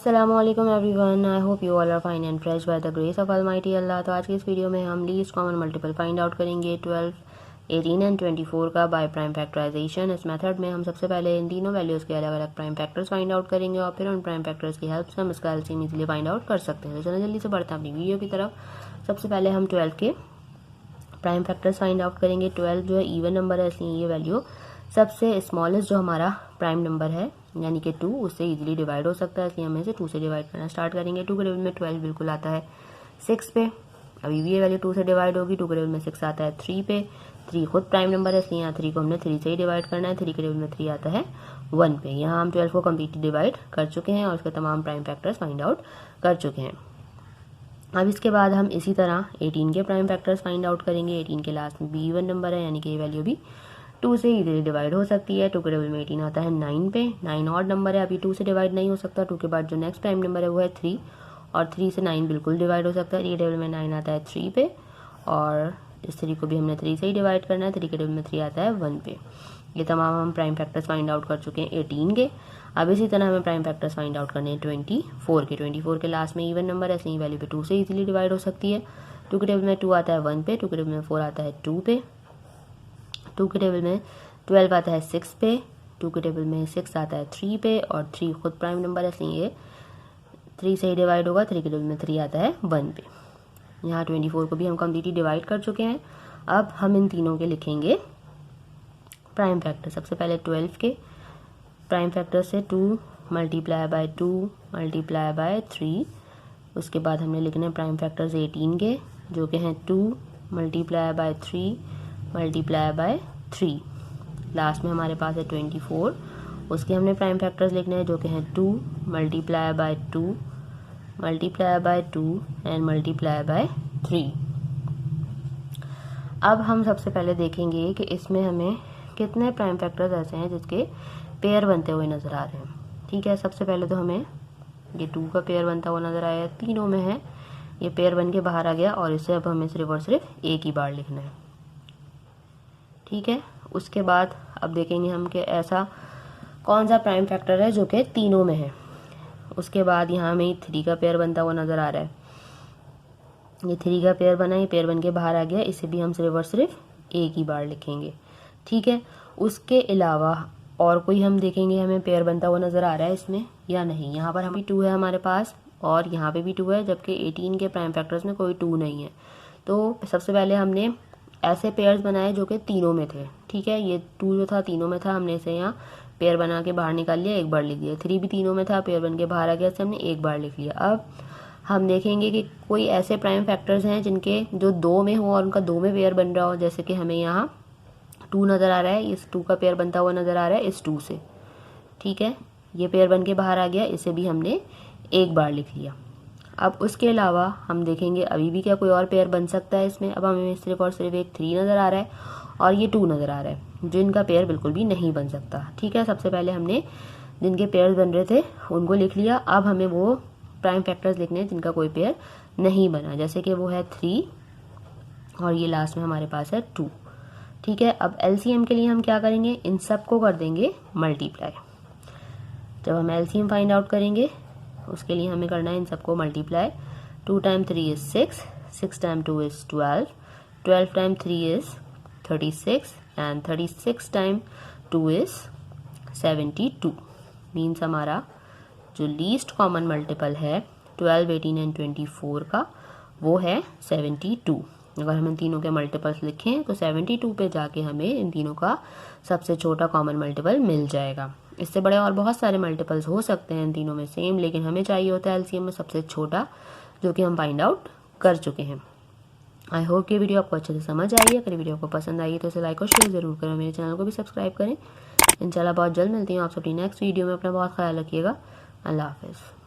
अस्सलामुअलैकुम everyone, I hope you all are fine and fresh by the grace of almighty अल्लाह। तो आज की इस वीडियो में हम least common multiple find out करेंगे 12, 18 एंड 24 का बाय प्राइम फैक्टराइजेशन। इस मेथड में हम सबसे पहले इन तीनों वैल्यूज़ के अलग अलग प्राइम फैक्टर्स फाइंड आउट करेंगे और फिर उन प्राइम फैक्टर्स की हेल्प से हम इसका एलसीएम इजीली फाइंड आउट कर सकते हैं। तो चलो जल्दी से बढ़ते हैं अपनी वीडियो की तरफ। सबसे पहले हम 12 के प्राइम फैक्टर्स फाइंड आउट करेंगे। 12 जो है इवन नंबर है, इसलिए ये वैल्यू सबसे स्मॉलेस्ट जो हमारा प्राइम नंबर है यानी कि 2 उससे इजीली डिवाइड हो सकता है, इसलिए हम इसे 2 से डिवाइड करना स्टार्ट करेंगे। 2 के टेबल में 12 बिल्कुल आता है 6 पे, अभी भी ये वैल्यू 2 से डिवाइड होगी। 2 के टेबल में 6 आता है 3 पे, 3 खुद प्राइम नंबर है इसलिए यहाँ 3 को हमने 3 से ही डिवाइड करना है। 3 के टेबल में 3 आता है 1 पे। यहाँ हम 12 को कम्प्लीटली डिवाइड कर चुके हैं और उसके तमाम प्राइम फैक्टर्स फाइंड आउट कर चुके हैं। अब इसके बाद हम इसी तरह 18 के प्राइम फैक्टर्स फाइंड आउट करेंगे। 18 के लास्ट में भी इवन नंबर है यानी कि ये वैल्यू भी 2 से इजीली डिवाइड हो सकती है। 2 के टेबल में 18 आता है 9 पे, 9 ऑड नंबर है, अभी 2 से डिवाइड नहीं हो सकता। 2 के बाद जो नेक्स्ट प्राइम नंबर है वो है 3 और 3 से 9 बिल्कुल डिवाइड हो सकता है। 3 के टेबल में 9 आता है 3 पे और इस 3 को भी हमने 3 से ही डिवाइड करना है। 3 के टेबल में 3 आता है 1 पे। ये तमाम हम प्राइम फैक्टर्स फाइंड आउट कर चुके हैं 18 के। अब इसी तरह हमें प्राइम फैक्टर्स फाइंड आउट करने हैं 24 के। 24 के लास्ट में इवन नंबर है इसलिए वैल्यू पे 2 से इजीली डिवाइड हो सकती है। 2 के टेबल में 2 आता है 1 पे, 2 के टेबल में 4 आता है 2 पे, 2 के टेबल में 12 आता है 6 पे, 2 के टेबल में 6 आता है 3 पे और 3 खुद प्राइम नंबर है इसलिए ये 3 से ही डिवाइड होगा। 3 के टेबल में 3 आता है 1 पे। यहाँ 24 को भी हम कम्प्लीटली डिवाइड कर चुके हैं। अब हम इन तीनों के लिखेंगे प्राइम फैक्टर। सबसे पहले 12 के प्राइम फैक्टर से 2 मल्टीप्लाई बाय 2 मल्टीप्लाई बाय 3। उसके बाद हमने लिखने प्राइम फैक्टर्स 18 के जो कि हैं 2 multiply by 3 multiply by 3। Last में हमारे पास है 24, उसके हमने प्राइम फैक्टर्स लिखने हैं जो कि हैं 2 multiply by 2 multiply by 2 and multiply by 3। अब हम सबसे पहले देखेंगे कि इसमें हमें कितने प्राइम फैक्टर्स ऐसे हैं जिसके पेयर बनते हुए नज़र आ रहे हैं। ठीक है, सबसे पहले तो हमें ये 2 का पेयर बनता हुआ नज़र आया, तीनों में है, ये पेयर बन के बाहर आ गया और इसे अब हमें सिर्फ और सिर्फ एक ही बार लिखना है। ठीक है, उसके बाद अब देखेंगे हम कि ऐसा कौन सा प्राइम फैक्टर है जो कि तीनों में है। उसके बाद यहाँ हमें 3 का पेयर बनता हुआ नज़र आ रहा है, ये 3 का पेयर बना, ये पेयर बन के बाहर आ गया, इसे भी हम सिर्फ और सिर्फ एक ही बार लिखेंगे। ठीक है, उसके अलावा और कोई हम देखेंगे हमें पेयर बनता हुआ नज़र आ रहा है इसमें या नहीं। यहाँ पर हम 2 है हमारे पास और यहाँ पे भी 2 है, जबकि 18 के प्राइम फैक्टर्स में कोई 2 नहीं है। तो सबसे पहले हमने ऐसे पेयर्स बनाए जो कि तीनों में थे। ठीक है, ये 2 जो था तीनों में था, हमने इसे यहाँ पेयर बना के बाहर निकाल लिया, एक बार लिख दिया। 3 भी तीनों में था, पेयर बन के बाहर आ गया, इसे हमने एक बार लिख लिया। अब हम देखेंगे कि कोई ऐसे प्राइम फैक्टर्स हैं जिनके जो 2 में हो और उनका 2 में पेयर बन रहा हो, जैसे कि हमें यहाँ 2 नज़र आ रहा है, इस 2 का पेयर बनता हुआ नज़र आ रहा है इस 2 से। ठीक है, ये पेयर बन के बाहर आ गया, इसे भी हमने एक बार लिख लिया। अब उसके अलावा हम देखेंगे अभी भी क्या कोई और पेयर बन सकता है इसमें। अब हमें सिर्फ और सिर्फ एक 3 नज़र आ रहा है और ये 2 नज़र आ रहा है, जिनका पेयर बिल्कुल भी नहीं बन सकता। ठीक है, सबसे पहले हमने जिनके पेयर बन रहे थे उनको लिख लिया। अब हमें वो प्राइम फैक्टर्स लिखने हैं जिनका कोई पेयर नहीं बना, जैसे कि वो है 3 और ये लास्ट में हमारे पास है 2। ठीक है, अब एलसीएम के लिए हम क्या करेंगे, इन सब को कर देंगे मल्टीप्लाई। जब हम एलसीएम फाइंड आउट करेंगे उसके लिए हमें करना है इन सबको multiply. 2 time 3 is 6, 6 time 2 is 12, 12 time 3 is 36 and 36 time 2 is 72। Means हमारा जो लीस्ट कॉमन मल्टीपल है 12, 18 एंड 24 का वो है 72। अगर हम इन तीनों के मल्टीपल्स लिखें तो 72 पे जाके हमें इन तीनों का सबसे छोटा कॉमन मल्टीपल मिल जाएगा। इससे बड़े और बहुत सारे मल्टीपल्स हो सकते हैं इन तीनों में सेम, लेकिन हमें चाहिए होता है एलसीएम में सबसे छोटा, जो कि हम फाइंड आउट कर चुके हैं। आई होप ये वीडियो आपको अच्छे से समझ आई है। अगर वीडियो आपको पसंद आई है तो इसे लाइक और शेयर जरूर करें, मेरे चैनल को भी सब्सक्राइब करें। इंशाल्लाह बहुत जल्द मिलती हूँ आप सबकी नेक्स्ट वीडियो में। अपना बहुत ख्याल रखिएगा। अल्लाह हाफिज़।